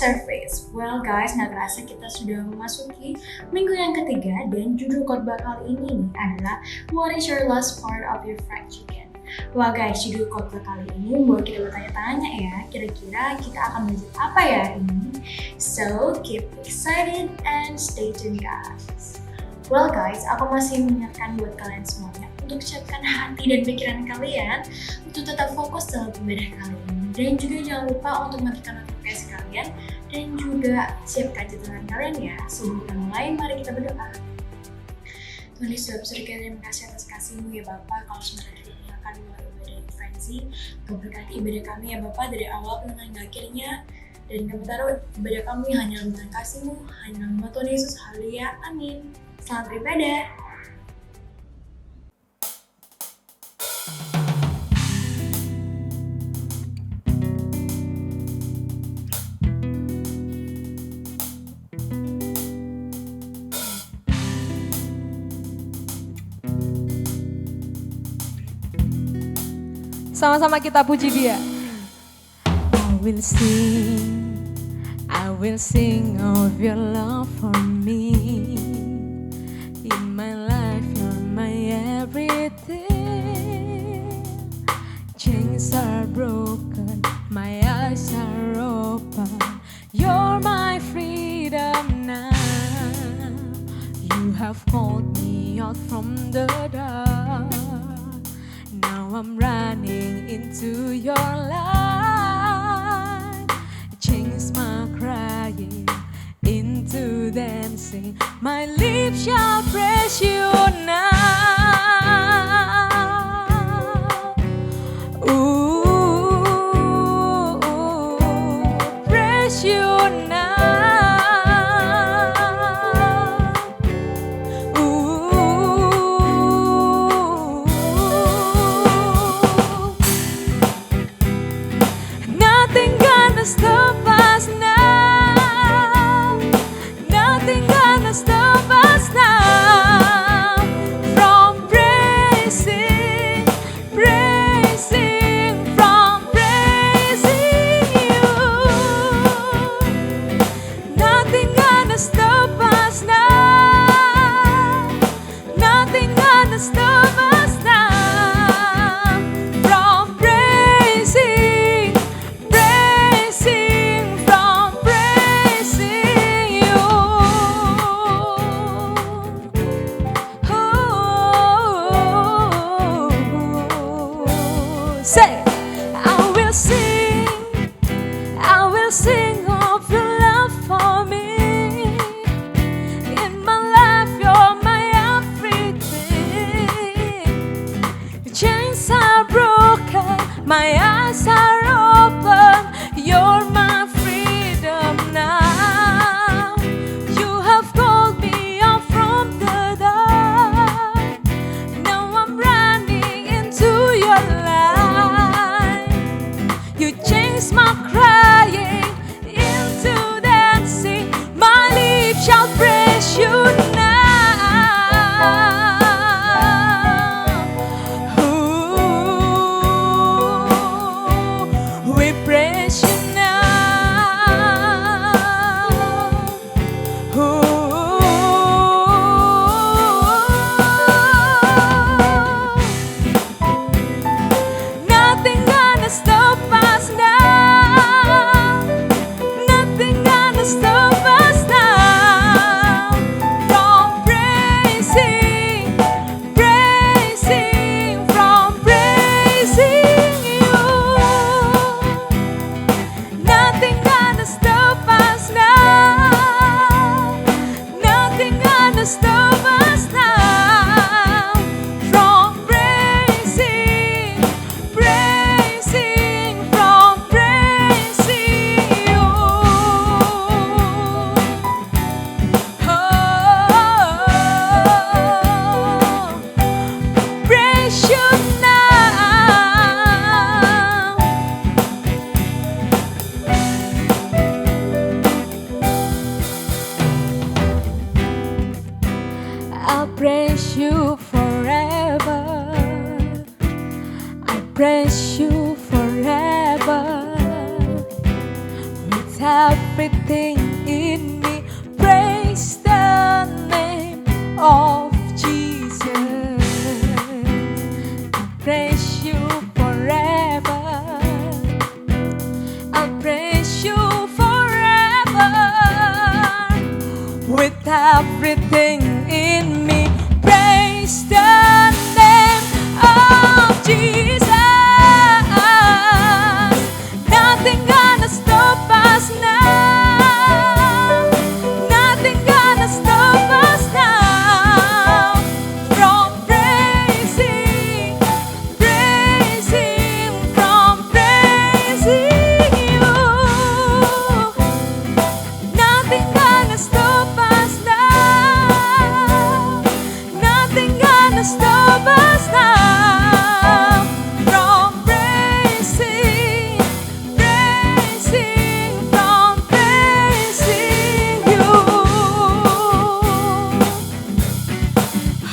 Surface. Well guys, nggak kerasa kita sudah memasuki minggu yang ketiga dan judul khotbah kali ini adalah What is your last part of your fried chicken? Wah guys, judul khotbah kali ini membuat kita bertanya-tanya ya, kira-kira kita akan belajar apa ya hari ini? So, keep excited and stay tuned guys. Well guys, aku masih mengingatkan buat kalian semuanya untuk siapkan hati dan pikiran kalian untuk tetap fokus dalam ibadah kali ini. Dan juga jangan lupa untuk matikan notifikasi kalian dan juga siapkan catatan kalian ya. Sebelum kita mulai, mari kita berdoa. Tuhan Yesus dalam surga, terima kasih atas kasih-Mu ya Bapa. Kalau sebenarnya kita akan mulai ibadah intervensi, Kau berkati ibadah kami ya Bapa dari awal hingga akhirnya. Dan kami taruh ibadah kami hanya dalam kasih-Mu, hanya dalam nama Tuhan Yesus. Haleluya, amin. Selamat beribadah. Sama-sama kita puji Dia. I will sing of your love for me. In my life, you're my everything. Chains are broken, my eyes are open. You're my freedom now. You have called me out from the dark. Now I'm running into your light. Change my crying into dancing. My lips shall praise you now. Ooh, praise you now. Stop us now. Nothing gonna stop us now from praising, from praising you. Nothing gonna stop us now. Nothing gonna stop us now from praising. Say, I will sing of your love for me. of Jesus. I praise you forever. I'll praise you forever. With everything in me, praise the name of Jesus. Nothing gonna stop us now. Nothing gonna stop us now from praising, from praising you. Nothing gonna stop us now. Nothing gonna stop us now from praising, from praising you.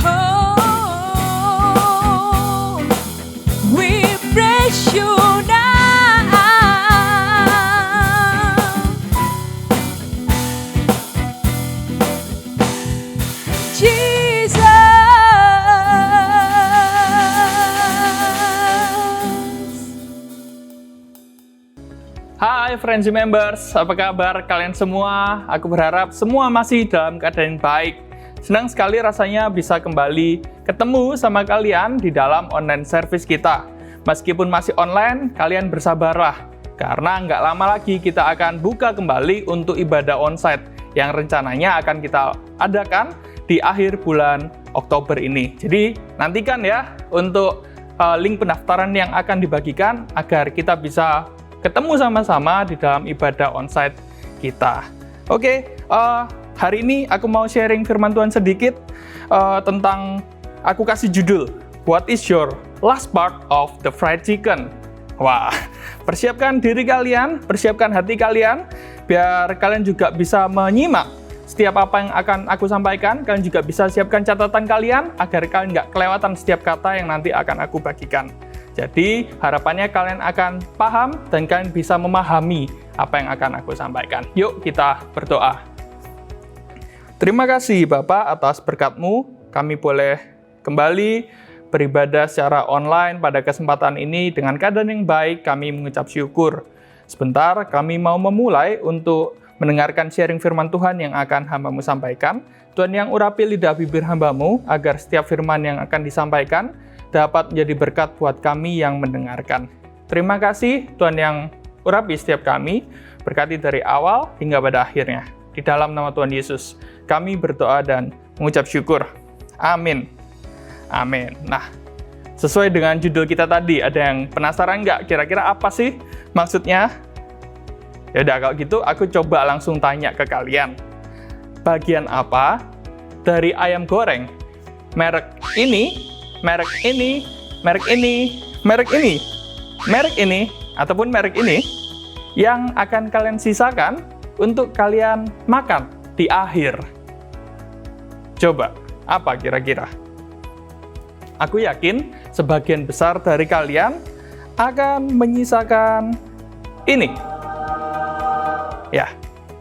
Oh, we praise you now. Jesus. Hai Friends Members, apa kabar kalian semua? Aku berharap semua masih dalam keadaan yang baik. Senang sekali rasanya bisa kembali ketemu sama kalian di dalam online service kita. Meskipun masih online, kalian bersabarlah. Karena nggak lama lagi kita akan buka kembali untuk ibadah onsite yang rencananya akan kita adakan di akhir bulan Oktober ini. Jadi nantikan ya untuk link pendaftaran yang akan dibagikan agar kita bisa ketemu sama-sama di dalam ibadah onsite kita. Oke, hari ini aku mau sharing firman Tuhan sedikit tentang, aku kasih judul, What is your last part of the fried chicken? Wah, persiapkan diri kalian, persiapkan hati kalian, biar kalian juga bisa menyimak setiap apa yang akan aku sampaikan. Kalian juga bisa siapkan catatan kalian, agar kalian nggak kelewatan setiap kata yang nanti akan aku bagikan. Jadi, harapannya kalian akan paham dan kalian bisa memahami apa yang akan aku sampaikan. Yuk kita berdoa. Terima kasih Bapak atas berkat-Mu, kami boleh kembali beribadah secara online pada kesempatan ini dengan keadaan yang baik. Kami mengucap syukur. Sebentar kami mau memulai untuk mendengarkan sharing firman Tuhan yang akan hamba-Mu sampaikan. Tuhan yang urapi lidah bibir hamba-Mu, agar setiap firman yang akan disampaikan dapat menjadi berkat buat kami yang mendengarkan. Terima kasih Tuhan yang urapi setiap kami, berkati dari awal hingga pada akhirnya. Di dalam nama Tuhan Yesus, kami berdoa dan mengucap syukur. Amin. Amin. Nah, sesuai dengan judul kita tadi, ada yang penasaran nggak kira-kira apa sih maksudnya? Yaudah, kalau gitu aku coba langsung tanya ke kalian. Bagian apa dari ayam goreng merek ini, merek ini, merek ini, merek ini, merek ini, ataupun merek ini yang akan kalian sisakan untuk kalian makan di akhir? Coba, apa kira-kira? Aku yakin sebagian besar dari kalian akan menyisakan ini. Ya,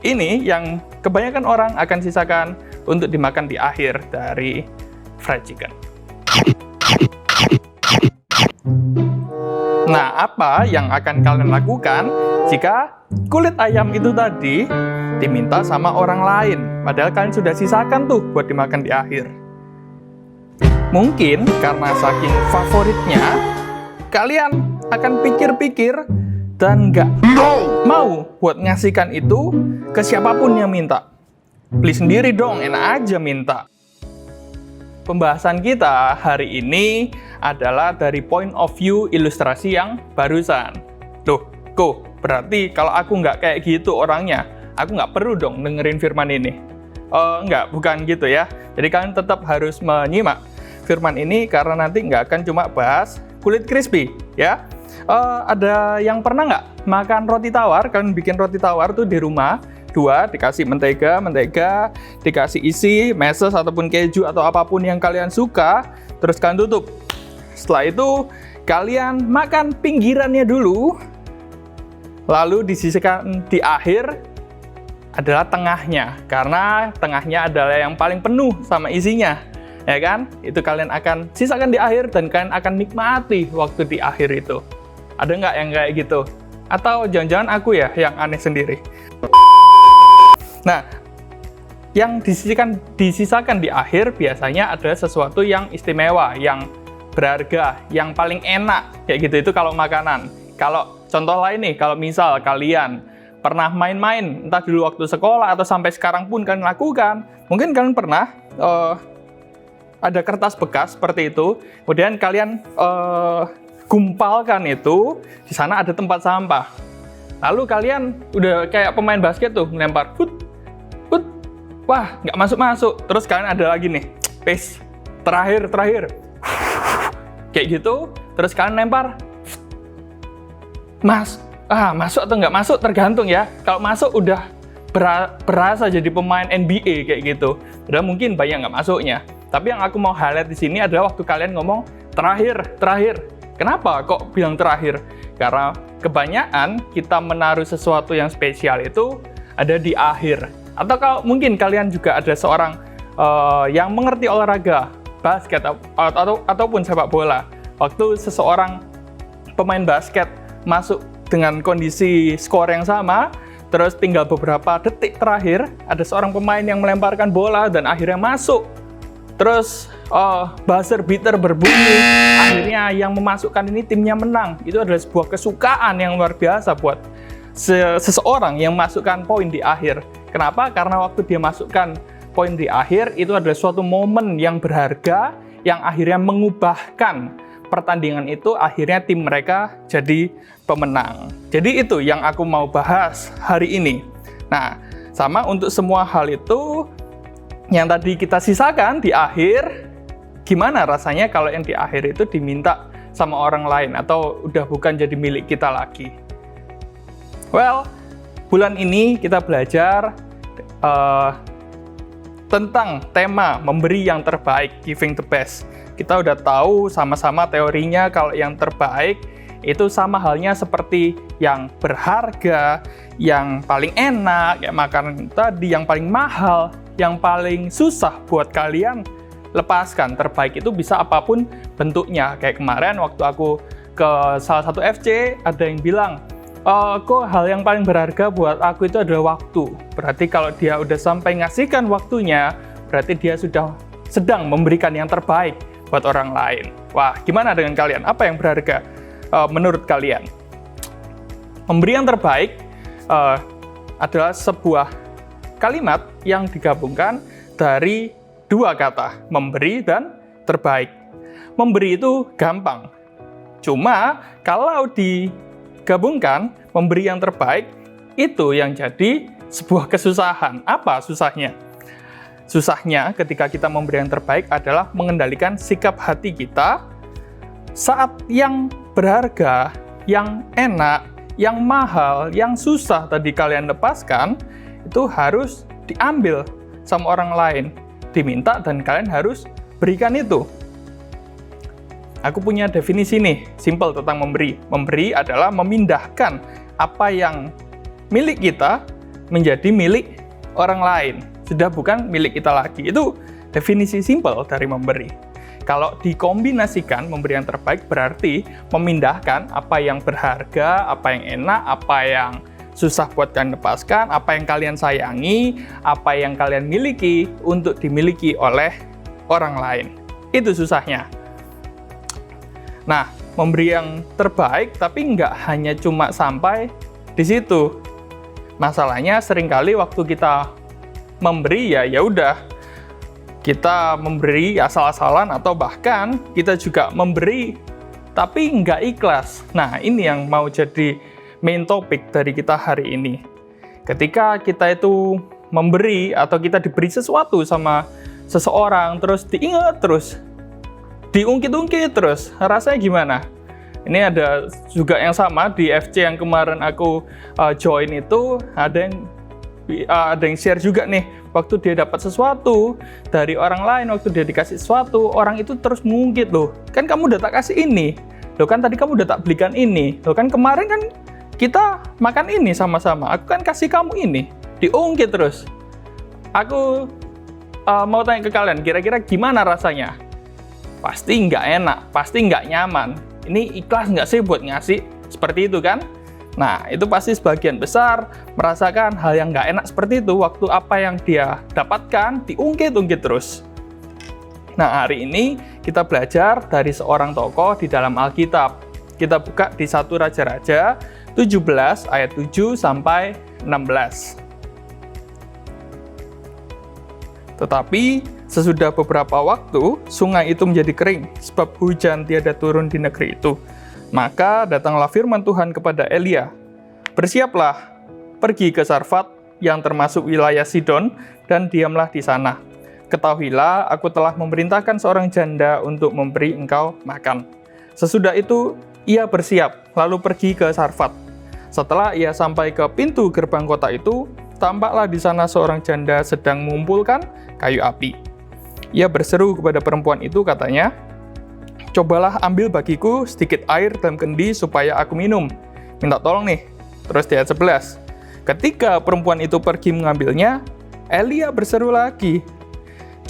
ini yang kebanyakan orang akan sisakan untuk dimakan di akhir dari fried chicken. Nah, apa yang akan kalian lakukan jika kulit ayam itu tadi diminta sama orang lain, padahal kalian sudah sisakan tuh buat dimakan di akhir? Mungkin karena saking favoritnya, kalian akan pikir-pikir dan nggak mau buat ngasihkan itu ke siapapun yang minta. Beli sendiri dong, enak aja minta. Pembahasan kita hari ini adalah dari point of view ilustrasi yang barusan. Loh, kok berarti kalau aku nggak kayak gitu orangnya, aku nggak perlu dong dengerin firman ini? Nggak, bukan gitu ya. Jadi kalian tetap harus menyimak firman ini karena nanti nggak akan cuma bahas kulit crispy, ya. Ada yang pernah nggak makan roti tawar? Kalian bikin roti tawar tuh di rumah, 2, dikasih mentega, dikasih isi, meses ataupun keju atau apapun yang kalian suka, terus kalian tutup. Setelah itu, kalian makan pinggirannya dulu, lalu disisihkan di akhir adalah tengahnya, karena tengahnya adalah yang paling penuh sama isinya, ya kan? Itu kalian akan sisakan di akhir dan kalian akan nikmati waktu di akhir itu. Ada nggak yang kayak gitu? Atau jangan-jangan aku ya yang aneh sendiri? Nah, yang disisakan di akhir biasanya ada sesuatu yang istimewa, yang berharga, yang paling enak, kayak gitu. Itu kalau makanan. Kalau contoh lain nih, kalau misal kalian pernah main-main, entah dulu waktu sekolah atau sampai sekarang pun kalian lakukan, mungkin kalian pernah ada kertas bekas seperti itu, kemudian kalian gumpalkan itu, di sana ada tempat sampah. Lalu kalian udah kayak pemain basket tuh, melempar, wah, nggak masuk-masuk. Terus kalian ada lagi nih, pace, terakhir. Kayak gitu, terus kalian lempar, masuk atau nggak masuk tergantung ya. Kalau masuk udah berasa jadi pemain NBA kayak gitu. Udah mungkin banyak nggak masuknya. Tapi yang aku mau highlight di sini adalah waktu kalian ngomong terakhir. Kenapa kok bilang terakhir? Karena kebanyakan kita menaruh sesuatu yang spesial itu ada di akhir. Atau kalau mungkin kalian juga ada seorang yang mengerti olahraga, basket ataupun sepak bola. Waktu seseorang pemain basket masuk dengan kondisi skor yang sama, terus tinggal beberapa detik terakhir, ada seorang pemain yang melemparkan bola dan akhirnya masuk. Terus buzzer beater berbunyi, akhirnya yang memasukkan ini timnya menang. Itu adalah sebuah kesukaan yang luar biasa buat seseorang yang masukkan poin di akhir. Kenapa? Karena waktu dia masukkan poin di akhir, itu adalah suatu momen yang berharga, yang akhirnya mengubahkan pertandingan itu, akhirnya tim mereka jadi pemenang. Jadi itu yang aku mau bahas hari ini. Nah, sama untuk semua hal itu, yang tadi kita sisakan di akhir, gimana rasanya kalau yang di akhir itu diminta sama orang lain, atau udah bukan jadi milik kita lagi? Well, bulan ini kita belajar tentang tema memberi yang terbaik, giving the best. Kita udah tahu sama-sama teorinya kalau yang terbaik itu sama halnya seperti yang berharga, yang paling enak, kayak makanan tadi, yang paling mahal, yang paling susah buat kalian lepaskan. Terbaik itu bisa apapun bentuknya. Kayak kemarin waktu aku ke salah satu FC, ada yang bilang, kok hal yang paling berharga buat aku itu adalah waktu. Berarti kalau dia udah sampai ngasihkan waktunya, berarti dia sudah sedang memberikan yang terbaik buat orang lain. Wah, gimana dengan kalian? Apa yang berharga menurut kalian? Memberi yang terbaik adalah sebuah kalimat yang digabungkan dari dua kata, memberi dan terbaik. Memberi itu gampang. Cuma kalau digabungkan, memberi yang terbaik, itu yang jadi sebuah kesusahan. Apa susahnya? Susahnya ketika kita memberi yang terbaik adalah mengendalikan sikap hati kita saat yang berharga, yang enak, yang mahal, yang susah tadi kalian lepaskan, itu harus diambil sama orang lain, diminta dan kalian harus berikan itu. Aku punya definisi nih, simple tentang memberi. Memberi adalah memindahkan apa yang milik kita menjadi milik orang lain. Sudah bukan milik kita lagi. Itu definisi simple dari memberi. Kalau dikombinasikan, memberi yang terbaik berarti memindahkan apa yang berharga, apa yang enak, apa yang susah buat kalian lepaskan, apa yang kalian sayangi, apa yang kalian miliki untuk dimiliki oleh orang lain. Itu susahnya. Nah, memberi yang terbaik tapi nggak hanya cuma sampai di situ. Masalahnya seringkali waktu kita memberi ya udah kita memberi asal-asalan, atau bahkan kita juga memberi tapi nggak ikhlas. Nah, ini yang mau jadi main topik dari kita hari ini. Ketika kita itu memberi atau kita diberi sesuatu sama seseorang, terus diingat terus, diungkit-ungkit terus, rasanya gimana? Ini ada juga yang sama di FC yang kemarin aku join itu, ada yang share juga nih, waktu dia dapat sesuatu dari orang lain, waktu dia dikasih sesuatu, orang itu terus mengungkit, loh kan kamu udah tak kasih ini, loh kan tadi kamu udah tak belikan ini, loh kan kemarin kan kita makan ini sama-sama, aku kan kasih kamu ini. diungkit terus. Aku mau tanya ke kalian, kira-kira gimana rasanya? Pasti nggak enak, pasti nggak nyaman. Ini ikhlas nggak sih buat ngasih? Seperti itu kan? Nah, itu pasti sebagian besar merasakan hal yang nggak enak seperti itu waktu apa yang dia dapatkan diungkit-ungkit terus. Nah, hari ini kita belajar dari seorang tokoh di dalam Alkitab. Kita buka di 1 Raja-Raja 17 ayat 7 sampai 16. Tetapi sesudah beberapa waktu, sungai itu menjadi kering, sebab hujan tiada turun di negeri itu. Maka datanglah firman Tuhan kepada Elia, "Bersiaplah, pergi ke Sarfat, yang termasuk wilayah Sidon, dan diamlah di sana. Ketahuilah, aku telah memerintahkan seorang janda untuk memberi engkau makan." Sesudah itu, ia bersiap, lalu pergi ke Sarfat. Setelah ia sampai ke pintu gerbang kota itu, tampaklah di sana seorang janda sedang mengumpulkan kayu api. Ia berseru kepada perempuan itu, katanya, "Cobalah ambil bagiku sedikit air dalam kendi supaya aku minum." Minta tolong nih. Terus di ayat 11. Ketika perempuan itu pergi mengambilnya, Elia berseru lagi,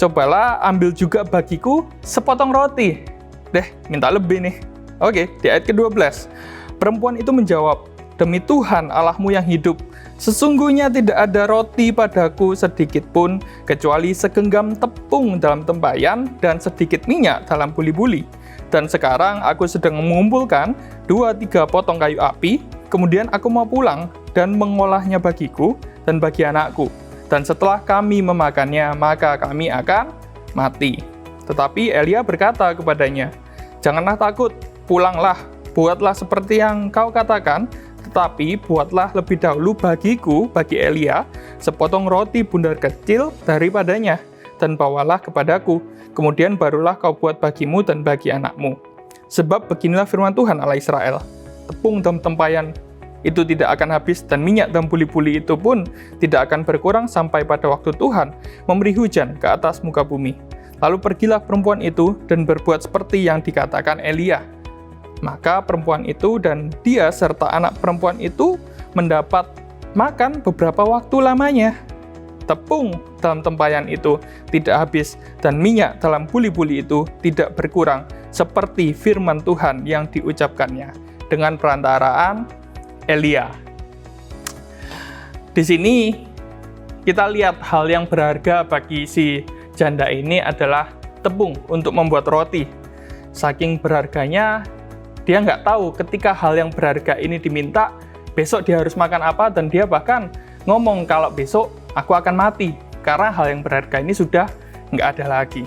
"Cobalah ambil juga bagiku sepotong roti." Minta lebih nih. Oke, di ayat ke-12. Perempuan itu menjawab, "Demi Tuhan Allahmu yang hidup, sesungguhnya tidak ada roti padaku sedikit pun, kecuali segenggam tepung dalam tempayan dan sedikit minyak dalam buli-buli. Dan sekarang aku sedang mengumpulkan 2-3 potong kayu api, kemudian aku mau pulang dan mengolahnya bagiku dan bagi anakku. Dan setelah kami memakannya, maka kami akan mati." Tetapi Elia berkata kepadanya, "Janganlah takut, pulanglah, buatlah seperti yang kau katakan, tetapi buatlah lebih dahulu bagiku," bagi Elia, "sepotong roti bundar kecil daripadanya, dan bawalah kepadaku. Kemudian barulah kau buat bagimu dan bagi anakmu. Sebab beginilah firman Tuhan Allah Israel, tepung dalam tempayan itu tidak akan habis, dan minyak dalam buli-buli itu pun tidak akan berkurang sampai pada waktu Tuhan memberi hujan ke atas muka bumi." Lalu pergilah perempuan itu dan berbuat seperti yang dikatakan Elia. Maka perempuan itu dan dia serta anak perempuan itu mendapat makan beberapa waktu lamanya. Tepung dalam tempayan itu tidak habis, dan minyak dalam buli-buli itu tidak berkurang, seperti firman Tuhan yang diucapkannya dengan perantaraan Elia. Di sini kita lihat hal yang berharga bagi si janda ini adalah tepung untuk membuat roti. Saking berharganya, dia nggak tahu ketika hal yang berharga ini diminta, besok dia harus makan apa, dan dia bahkan ngomong kalau besok aku akan mati, karena hal yang berharga ini sudah nggak ada lagi.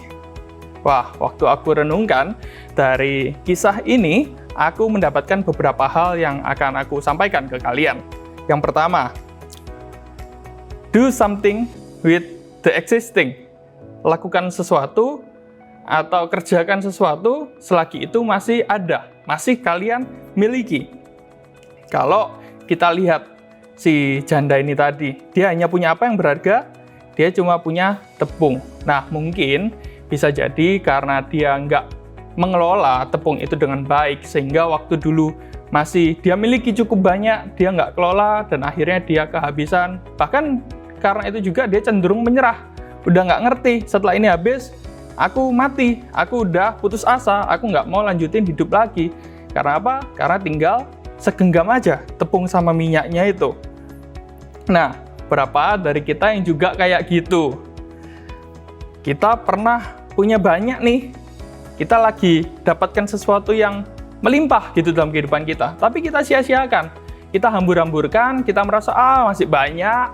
Wah, waktu aku renungkan dari kisah ini, aku mendapatkan beberapa hal yang akan aku sampaikan ke kalian. Yang pertama, do something with the existing. Lakukan sesuatu atau kerjakan sesuatu selagi itu masih ada, masih kalian miliki. Kalau kita lihat si janda ini tadi, dia hanya punya apa yang berharga? Dia cuma punya tepung. Nah, mungkin bisa jadi karena dia nggak mengelola tepung itu dengan baik, sehingga waktu dulu masih dia miliki cukup banyak, dia nggak kelola, dan akhirnya dia kehabisan. Bahkan karena itu juga dia cenderung menyerah. Udah nggak ngerti, setelah ini habis, aku mati, aku udah putus asa, aku nggak mau lanjutin hidup lagi. Karena apa? Karena tinggal segenggam aja tepung sama minyaknya itu. Nah, berapa dari kita yang juga kayak gitu? Kita pernah punya banyak nih, kita lagi dapatkan sesuatu yang melimpah gitu dalam kehidupan kita, tapi kita sia-siakan, kita hambur-hamburkan, kita merasa masih banyak,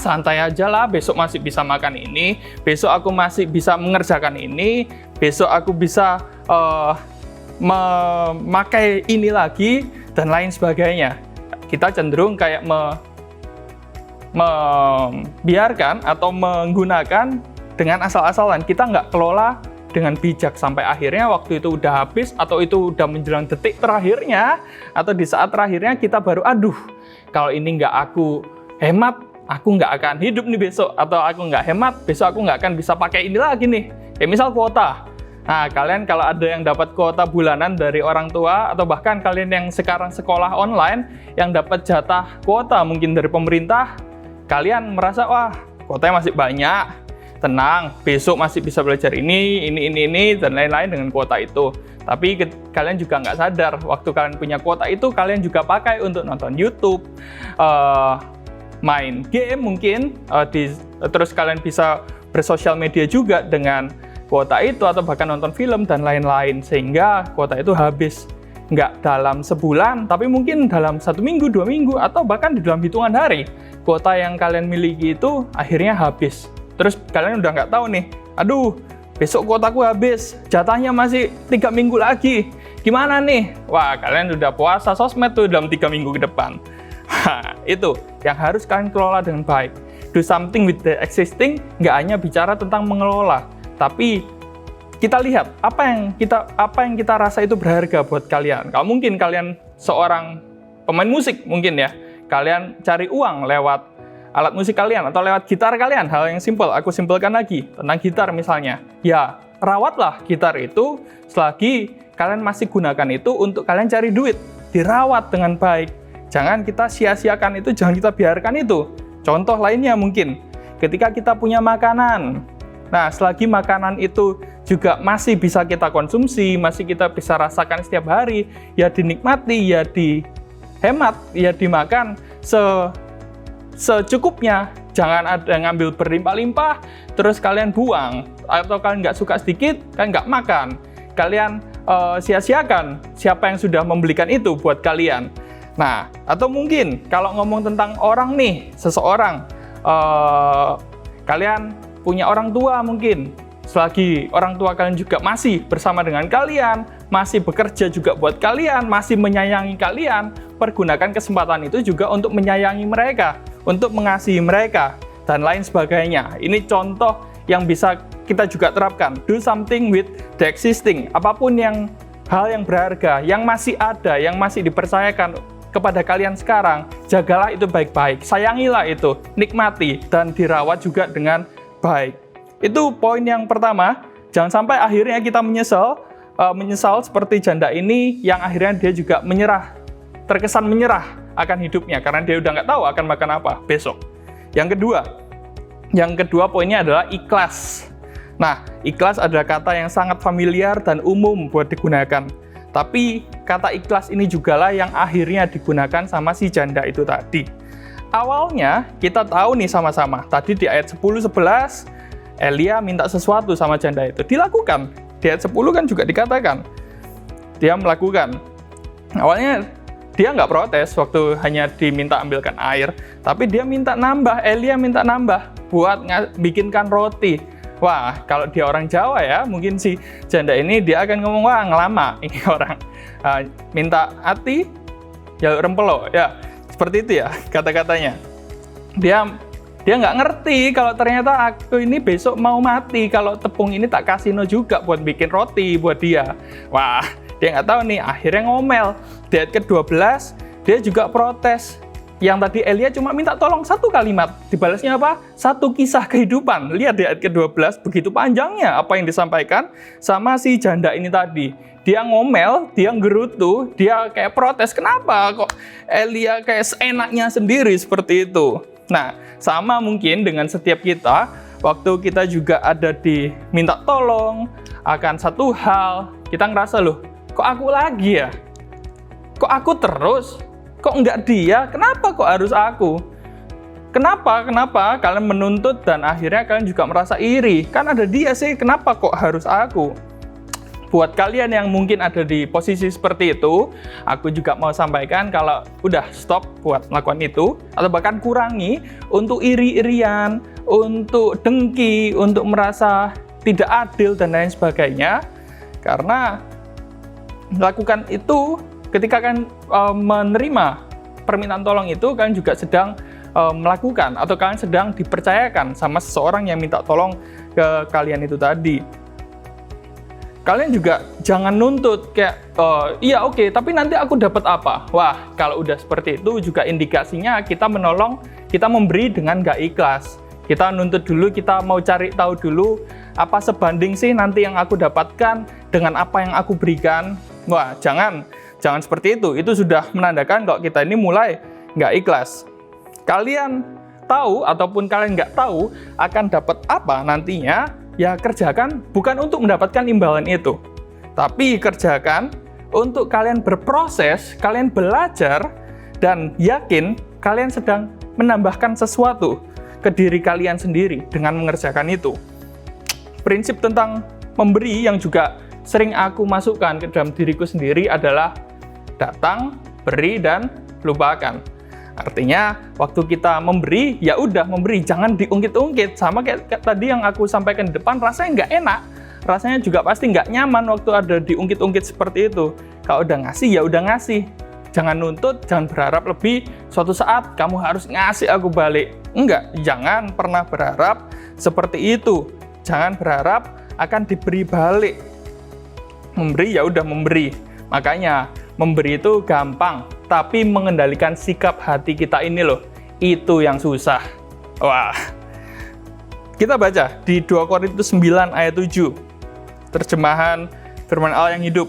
santai aja lah, besok masih bisa makan ini, besok aku masih bisa mengerjakan ini, besok aku bisa memakai ini lagi, dan lain sebagainya. Kita cenderung kayak membiarkan atau menggunakan dengan asal-asalan, kita nggak kelola dengan bijak, sampai akhirnya waktu itu udah habis, atau itu udah menjelang detik terakhirnya, atau di saat terakhirnya kita baru, aduh, kalau ini nggak aku hemat, aku nggak akan hidup nih besok, atau aku nggak hemat, besok aku nggak akan bisa pakai ini lagi nih. Kayak misal kuota. Nah, kalian kalau ada yang dapat kuota bulanan dari orang tua, atau bahkan kalian yang sekarang sekolah online, yang dapat jatah kuota mungkin dari pemerintah, kalian merasa, wah kuotanya masih banyak, tenang, besok masih bisa belajar ini, dan lain-lain dengan kuota itu. Tapi kalian juga nggak sadar, waktu kalian punya kuota itu, kalian juga pakai untuk nonton YouTube, main game mungkin, terus kalian bisa bersosial media juga dengan kuota itu, atau bahkan nonton film dan lain-lain, sehingga kuota itu habis. Nggak dalam sebulan, tapi mungkin dalam 1 minggu, 2 minggu, atau bahkan di dalam hitungan hari, kuota yang kalian miliki itu akhirnya habis. Terus kalian udah nggak tahu nih, aduh, besok kuotaku habis, jatahnya masih 3 minggu lagi, gimana nih? Wah, kalian udah puasa sosmed tuh dalam 3 minggu ke depan. Itu yang harus kalian kelola dengan baik. Do something with the existing, nggak hanya bicara tentang mengelola, tapi kita lihat apa yang kita rasa itu berharga buat kalian. Kalau mungkin kalian seorang pemain musik mungkin ya, kalian cari uang lewat alat musik kalian atau lewat gitar kalian. Hal yang simpel, aku simpelkan lagi tentang gitar misalnya. Ya, rawatlah gitar itu selagi kalian masih gunakan itu untuk kalian cari duit. Dirawat dengan baik. Jangan kita sia-siakan itu, jangan kita biarkan itu. Contoh lainnya mungkin ketika kita punya makanan. Nah, selagi makanan itu juga masih bisa kita konsumsi, masih kita bisa rasakan setiap hari, ya dinikmati, ya dihemat, ya dimakan secukupnya. Jangan ada ngambil berlimpah-limpah, terus kalian buang. Atau kalian nggak suka sedikit, kalian nggak makan. Kalian sia-siakan siapa yang sudah membelikan itu buat kalian. Nah, atau mungkin kalau ngomong tentang orang nih, seseorang, kalian punya orang tua mungkin, selagi orang tua kalian juga masih bersama dengan kalian, masih bekerja juga buat kalian, masih menyayangi kalian, pergunakan kesempatan itu juga untuk menyayangi mereka, untuk mengasihi mereka, dan lain sebagainya. Ini contoh yang bisa kita juga terapkan. Do something with the existing. Apapun hal yang berharga, yang masih ada, yang masih dipercayakan kepada kalian sekarang, jagalah itu baik-baik, sayangilah itu, nikmati, dan dirawat juga dengan baik. Itu poin yang pertama. Jangan sampai akhirnya kita menyesal seperti janda ini yang akhirnya dia juga terkesan menyerah akan hidupnya karena dia udah nggak tahu akan makan apa besok. Yang kedua poinnya adalah ikhlas. Nah, ikhlas adalah kata yang sangat familiar dan umum buat digunakan. Tapi kata ikhlas ini jugalah yang akhirnya digunakan sama si janda itu tadi. Awalnya kita tahu nih sama-sama, tadi di ayat 10-11, Elia minta sesuatu sama janda itu. Dilakukan. Di ayat 10 kan juga dikatakan, dia melakukan. Awalnya dia nggak protes waktu hanya diminta ambilkan air, tapi dia minta nambah, Elia minta nambah buat bikinkan roti. Wah, kalau dia orang Jawa ya, mungkin si janda ini dia akan ngomong, wah ngelama ini orang. Minta ati, jaluk rempelo, ya. Seperti itu ya kata-katanya. Dia nggak ngerti kalau ternyata aku ini besok mau mati kalau tepung ini tak kasih juga buat bikin roti buat dia. Wah, dia nggak tahu nih, akhirnya ngomel. Di ayat ke-12 dia juga protes. Yang tadi Elia cuma minta tolong 1 kalimat, dibalasnya apa? 1 kisah kehidupan. Lihat di ayat ke-12, begitu panjangnya apa yang disampaikan sama si janda ini tadi. Dia ngomel, dia nggerutu, dia kayak protes. Kenapa kok Elia kayak seenaknya sendiri seperti itu? Nah, sama mungkin dengan setiap kita, waktu kita juga ada diminta tolong akan satu hal, kita ngerasa, loh, kok aku lagi ya? Kok aku terus? Kok enggak dia? Kenapa kok harus aku? Kenapa kalian menuntut dan akhirnya kalian juga merasa iri? Kan ada dia sih, kenapa kok harus aku? Buat kalian yang mungkin ada di posisi seperti itu, aku juga mau sampaikan kalau udah stop buat melakukan itu, atau bahkan kurangi untuk iri-irian, untuk dengki, untuk merasa tidak adil dan lain sebagainya. Karena melakukan itu, ketika kalian menerima permintaan tolong itu, kalian juga sedang melakukan atau kalian sedang dipercayakan sama seseorang yang minta tolong ke kalian itu tadi. Kalian juga jangan nuntut kayak, iya oke, tapi nanti aku dapat apa? Wah, kalau udah seperti itu juga indikasinya kita menolong, kita memberi dengan gak ikhlas. Kita nuntut dulu, kita mau cari tahu dulu, apa sebanding sih nanti yang aku dapatkan dengan apa yang aku berikan. Wah, jangan seperti itu. Itu sudah menandakan kalau kita ini mulai gak ikhlas. Kalian tahu ataupun kalian nggak tahu akan dapat apa nantinya, ya kerjakan bukan untuk mendapatkan imbalan itu, tapi kerjakan untuk kalian berproses, kalian belajar, dan yakin kalian sedang menambahkan sesuatu ke diri kalian sendiri dengan mengerjakan itu. Prinsip tentang memberi yang juga sering aku masukkan ke dalam diriku sendiri adalah datang, beri, dan lupakan. Artinya, waktu kita memberi, ya udah memberi, jangan diungkit-ungkit. Sama kayak tadi yang aku sampaikan di depan, rasanya nggak enak. Rasanya juga pasti nggak nyaman waktu ada diungkit-ungkit seperti itu. Kalau udah ngasih, ya udah ngasih. Jangan nuntut, jangan berharap lebih. Suatu saat kamu harus ngasih aku balik. Enggak, jangan pernah berharap seperti itu. Jangan berharap akan diberi balik. Memberi, ya udah memberi. Makanya, memberi itu gampang, tapi mengendalikan sikap hati kita ini loh, itu yang susah. Wah. Kita baca di 2 Korintus 9 ayat 7. Terjemahan firman Allah yang hidup.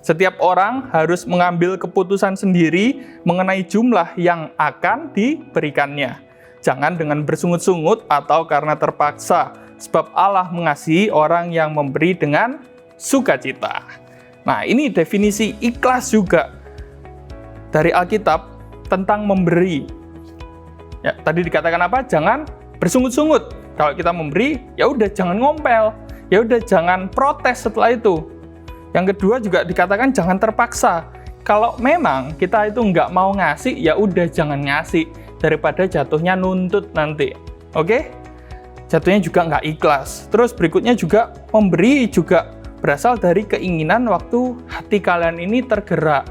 Setiap orang harus mengambil keputusan sendiri mengenai jumlah yang akan diberikannya. Jangan dengan bersungut-sungut atau karena terpaksa, sebab Allah mengasihi orang yang memberi dengan sukacita. Nah, ini definisi ikhlas juga dari Alkitab tentang memberi. Ya, tadi dikatakan apa? Jangan bersungut-sungut. Kalau kita memberi, ya udah jangan ngomel. Ya udah jangan protes setelah itu. Yang kedua juga dikatakan jangan terpaksa. Kalau memang kita itu nggak mau ngasih, ya udah jangan ngasih daripada jatuhnya nuntut nanti. Oke? Jatuhnya juga nggak ikhlas. Terus berikutnya juga memberi juga berasal dari keinginan waktu hati kalian ini tergerak.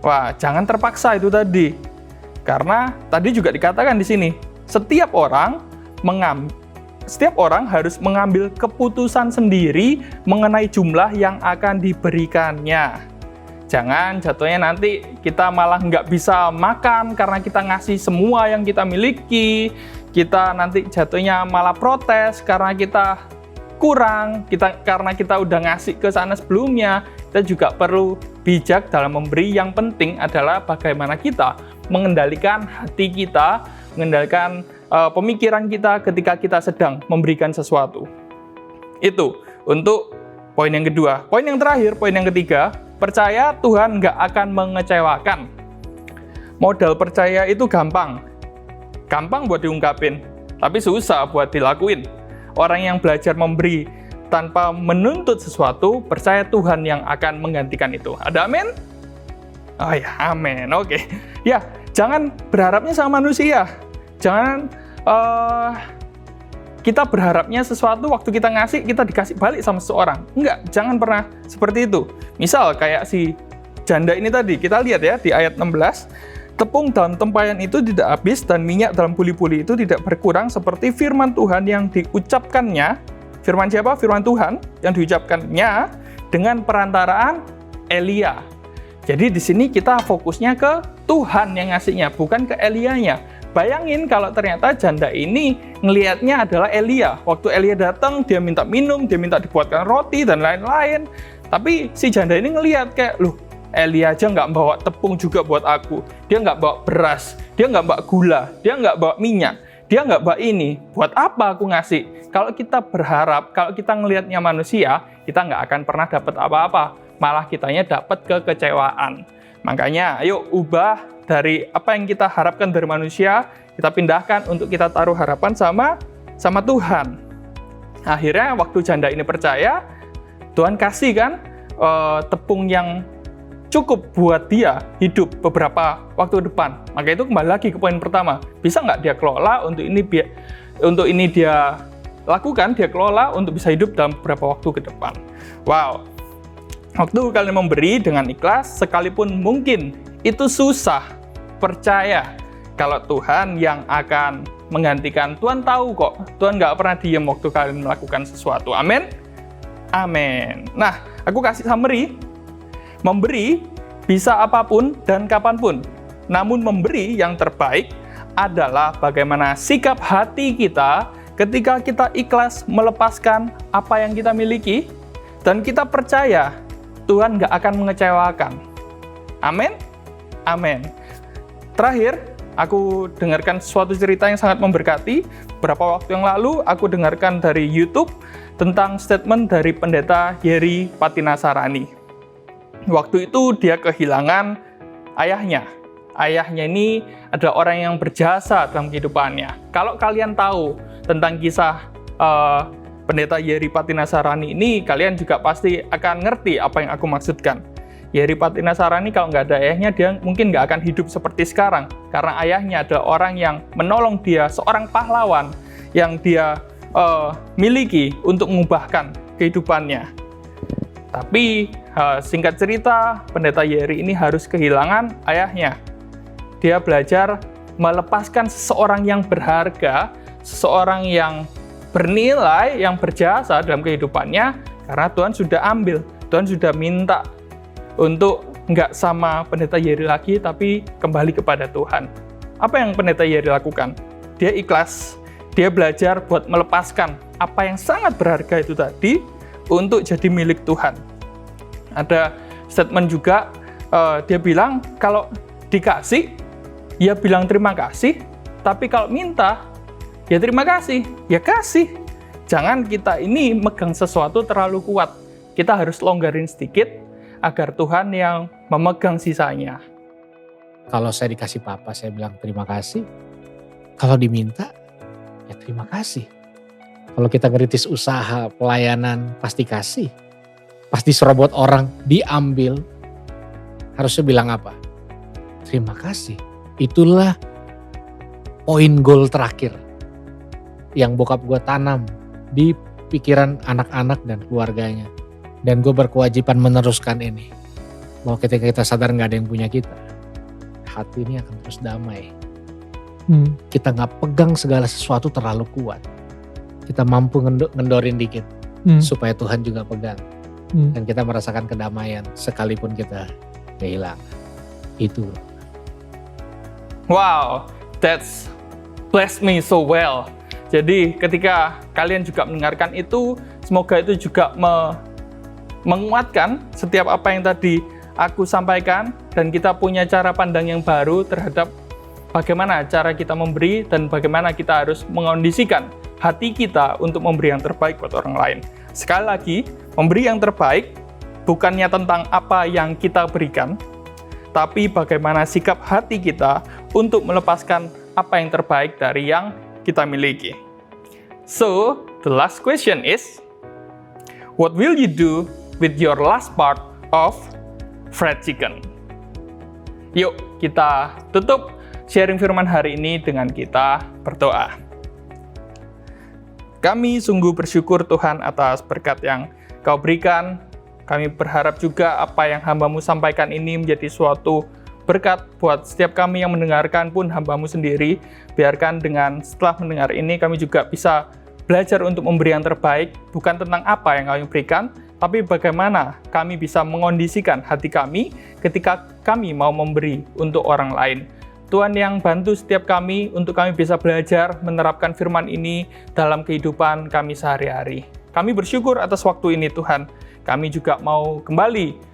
Wah, jangan terpaksa itu tadi. Karena tadi juga dikatakan di sini, setiap orang harus mengambil keputusan sendiri mengenai jumlah yang akan diberikannya. Jangan jatuhnya nanti kita malah nggak bisa makan karena kita ngasih semua yang kita miliki. Kita nanti jatuhnya malah protes karena kita kurang, karena kita udah ngasih ke sana sebelumnya. Kita juga perlu bijak dalam memberi. Yang penting adalah bagaimana kita mengendalikan hati kita, mengendalikan pemikiran kita ketika kita sedang memberikan sesuatu. Itu untuk poin yang kedua. Poin yang terakhir, poin yang ketiga, percaya Tuhan nggak akan mengecewakan. Modal percaya itu gampang buat diungkapin, tapi susah buat dilakuin. Orang yang belajar memberi tanpa menuntut sesuatu, percaya Tuhan yang akan menggantikan itu. Ada amin? Oh ya, amin. Oke. Ya, jangan berharapnya sama manusia. Jangan kita berharapnya sesuatu waktu kita ngasih, kita dikasih balik sama seseorang. Enggak, jangan pernah seperti itu. Misal kayak si janda ini tadi, kita lihat ya di ayat 16. Tepung dalam tempayan itu tidak habis dan minyak dalam buli-buli itu tidak berkurang seperti firman Tuhan yang diucapkannya. Firman siapa? Firman Tuhan yang diucapkannya dengan perantaraan Elia. Jadi di sini kita fokusnya ke Tuhan yang ngasihnya, bukan ke Elianya. Bayangin kalau ternyata janda ini ngelihatnya adalah Elia. Waktu Elia datang, dia minta minum, dia minta dibuatkan roti dan lain-lain. Tapi si janda ini ngelihat kayak, loh, Elia aja nggak bawa tepung juga buat aku. Dia nggak bawa beras, dia nggak bawa gula, dia nggak bawa minyak, dia nggak bawa ini. Buat apa aku ngasih? Kalau kita berharap, kalau kita ngelihatnya manusia, kita nggak akan pernah dapat apa-apa. Malah kitanya dapat kekecewaan. Makanya, ayo ubah dari apa yang kita harapkan dari manusia, kita pindahkan untuk kita taruh harapan sama Tuhan. Akhirnya, waktu janda ini percaya, Tuhan kasih kan tepung yang cukup buat dia hidup beberapa waktu depan. Maka itu kembali lagi ke poin pertama. Bisa nggak dia kelola untuk ini dia lakukan, dia kelola untuk bisa hidup dalam beberapa waktu ke depan. Wow. Waktu kalian memberi dengan ikhlas, sekalipun mungkin itu susah, percaya kalau Tuhan yang akan menggantikan. Tuhan tahu kok, Tuhan nggak pernah diem waktu kalian melakukan sesuatu. Amin? Amin. Nah, aku kasih summary. Memberi bisa apapun dan kapanpun. Namun memberi yang terbaik adalah bagaimana sikap hati kita ketika kita ikhlas melepaskan apa yang kita miliki dan kita percaya Tuhan nggak akan mengecewakan. Amin? Amin. Terakhir, Aku dengarkan suatu cerita yang sangat memberkati. Beberapa waktu yang lalu, aku dengarkan dari YouTube tentang statement dari pendeta Yeri Patinasarani. Waktu itu dia kehilangan ayahnya. Ayahnya ini adalah orang yang berjasa dalam kehidupannya. Kalau kalian tahu tentang kisah pendeta Yeri Patinasarani ini, kalian juga pasti akan ngerti apa yang aku maksudkan. Yeri Patinasarani kalau nggak ada ayahnya, dia mungkin nggak akan hidup seperti sekarang. Karena ayahnya adalah orang yang menolong dia, seorang pahlawan yang dia miliki untuk mengubahkan kehidupannya. Tapi singkat cerita, pendeta Yeri ini harus kehilangan ayahnya. Dia belajar melepaskan seseorang yang berharga, seseorang yang bernilai, yang berjasa dalam kehidupannya, karena Tuhan sudah ambil, Tuhan sudah minta untuk nggak sama pendeta Yeri lagi, tapi kembali kepada Tuhan. Apa yang pendeta Yeri lakukan? Dia ikhlas, dia belajar buat melepaskan apa yang sangat berharga itu tadi untuk jadi milik Tuhan. Ada statement juga, dia bilang kalau dikasih, ya bilang terima kasih, tapi kalau minta, ya terima kasih, ya kasih. Jangan kita ini megang sesuatu terlalu kuat. Kita harus longgarin sedikit, agar Tuhan yang memegang sisanya. Kalau saya dikasih papa, saya bilang terima kasih. Kalau diminta, ya terima kasih. Kalau kita ngeritis usaha, pelayanan, pasti kasih. Pasti serobot orang, diambil. Harusnya bilang apa? Terima kasih. Itulah poin goal terakhir yang bokap gue tanam di pikiran anak-anak dan keluarganya. Dan gue berkewajiban meneruskan ini. Bahwa ketika kita sadar gak ada yang punya kita, hati ini akan terus damai. Kita gak pegang segala sesuatu terlalu kuat. Kita mampu ngendorin dikit. Supaya Tuhan juga pegang. Dan kita merasakan kedamaian sekalipun kita kehilangan. Itu. Wow, that's blessed me so well. Jadi ketika kalian juga mendengarkan itu, semoga itu juga menguatkan setiap apa yang tadi aku sampaikan, dan kita punya cara pandang yang baru terhadap bagaimana cara kita memberi dan bagaimana kita harus mengondisikan hati kita untuk memberi yang terbaik buat orang lain. Sekali lagi, memberi yang terbaik bukannya tentang apa yang kita berikan, tapi bagaimana sikap hati kita untuk melepaskan apa yang terbaik dari yang kita miliki. So, the last question is, what will you do with your last part of fried chicken? Yuk, kita tutup sharing firman hari ini dengan kita berdoa. Kami sungguh bersyukur Tuhan atas berkat yang Kau berikan. Kami berharap juga apa yang hamba-Mu sampaikan ini menjadi suatu berkat buat setiap kami yang mendengarkan pun hamba-Mu sendiri. Biarkan dengan setelah mendengar ini kami juga bisa belajar untuk memberi yang terbaik, bukan tentang apa yang Kau berikan, tapi bagaimana kami bisa mengondisikan hati kami ketika kami mau memberi untuk orang lain. Tuhan yang bantu setiap kami untuk kami bisa belajar menerapkan firman ini dalam kehidupan kami sehari-hari. Kami bersyukur atas waktu ini Tuhan. Kami juga mau kembali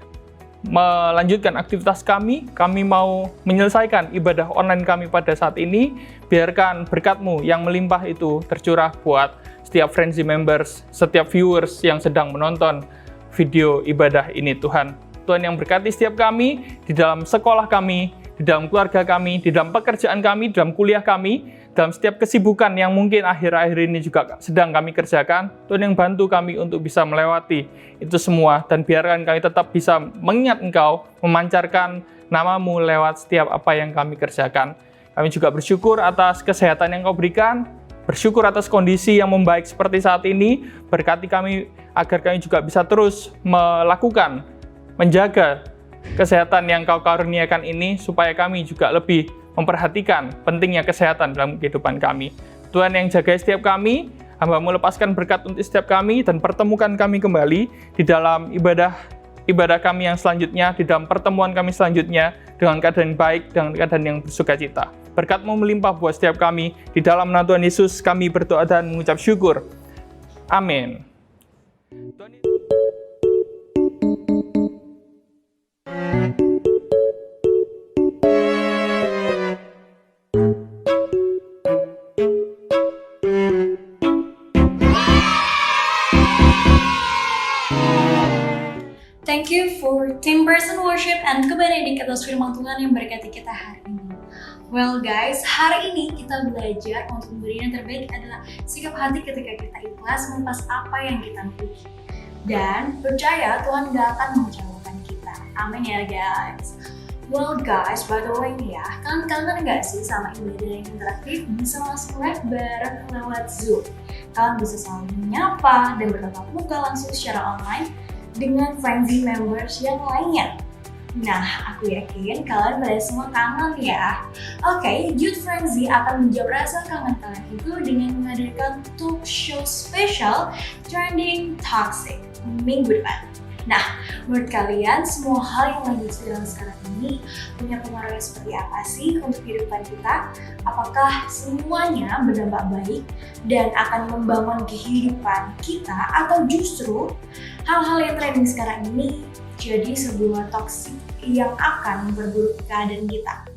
melanjutkan aktivitas kami mau menyelesaikan ibadah online kami pada saat ini. Biarkan berkat-Mu yang melimpah itu tercurah buat setiap Friendzy members, setiap viewers yang sedang menonton video ibadah ini Tuhan. Tuhan yang berkati setiap kami, di dalam sekolah kami, di dalam keluarga kami, di dalam pekerjaan kami, di dalam kuliah kami, dalam setiap kesibukan yang mungkin akhir-akhir ini juga sedang kami kerjakan. Tuhan yang bantu kami untuk bisa melewati itu semua, dan biarkan kami tetap bisa mengingat Engkau, memancarkan nama-Mu lewat setiap apa yang kami kerjakan. Kami juga bersyukur atas kesehatan yang Kau berikan, bersyukur atas kondisi yang membaik seperti saat ini. Berkati kami agar kami juga bisa terus melakukan, menjaga kesehatan yang Kau karuniakan ini, supaya kami juga lebih memperhatikan pentingnya kesehatan dalam kehidupan kami. Tuhan yang jaga setiap kami, hamba-Mu lepaskan berkat untuk setiap kami, dan pertemukan kami kembali di dalam ibadah kami yang selanjutnya, di dalam pertemuan kami selanjutnya, dengan keadaan baik, dengan keadaan yang bersukacita. Berkat-Mu melimpah buat setiap kami, di dalam nama Tuhan Yesus kami berdoa dan mengucap syukur. Amin. Thank you for Team Person Worship and Kebenedik atas firman Tuhan yang berkati kita hari ini. Well guys, hari ini kita belajar untuk memberi yang terbaik adalah sikap hati ketika kita ikhlas melepas apa yang kita miliki. Dan percaya Tuhan gak akan mengecewakan kita. Amin ya guys. Well guys, by the way nih ya, kalian kangen gak sih sama ibadah yang interaktif bisa langsung live bareng lewat Zoom? Kalian bisa saling menyapa dan bertatap muka langsung secara online dengan Frenzy members yang lainnya. Nah, aku yakin kalian pada semua kangen ya. Oke, Youth Frenzy akan menjawab rasa kangen kalian itu dengan menghadirkan talk show spesial Trending Toxic minggu depan. Nah, menurut kalian semua hal yang lagi sedang sekarang ini punya pengaruh seperti apa sih untuk kehidupan kita? Apakah semuanya berdampak baik dan akan membangun kehidupan kita atau justru hal-hal yang trending sekarang ini jadi sebuah toksik yang akan memperburuk keadaan kita?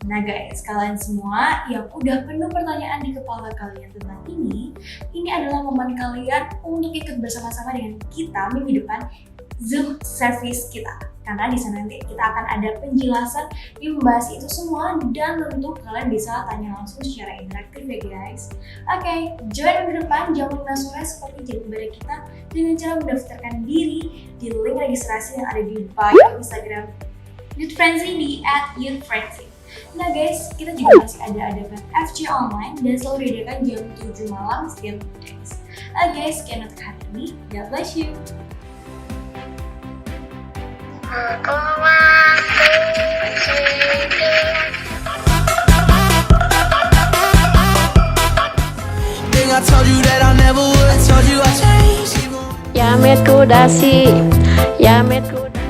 Nah guys, kalian semua yang udah penuh pertanyaan di kepala kalian tentang ini adalah momen kalian untuk ikut bersama-sama dengan kita minggu depan Zoom service kita. Karena di sana nanti kita akan ada penjelasan yang membahas itu semua dan tentu kalian bisa tanya langsung secara interaktif ya guys. Oke, join minggu depan jam 5 sore seperti jam ibadah kita dengan cara mendaftarkan diri di link registrasi yang ada di bio Instagram Youth Frenzy di @youthfrenzy. Nah guys, kita juga masih ada FC online dan selalu diadakan jam 7 malam setiap weekdays. Oke, sekian untuk hari ini. God bless you. I told you that I never would. I told you I changed. Yamet Kudasi, Yamet Kudasi.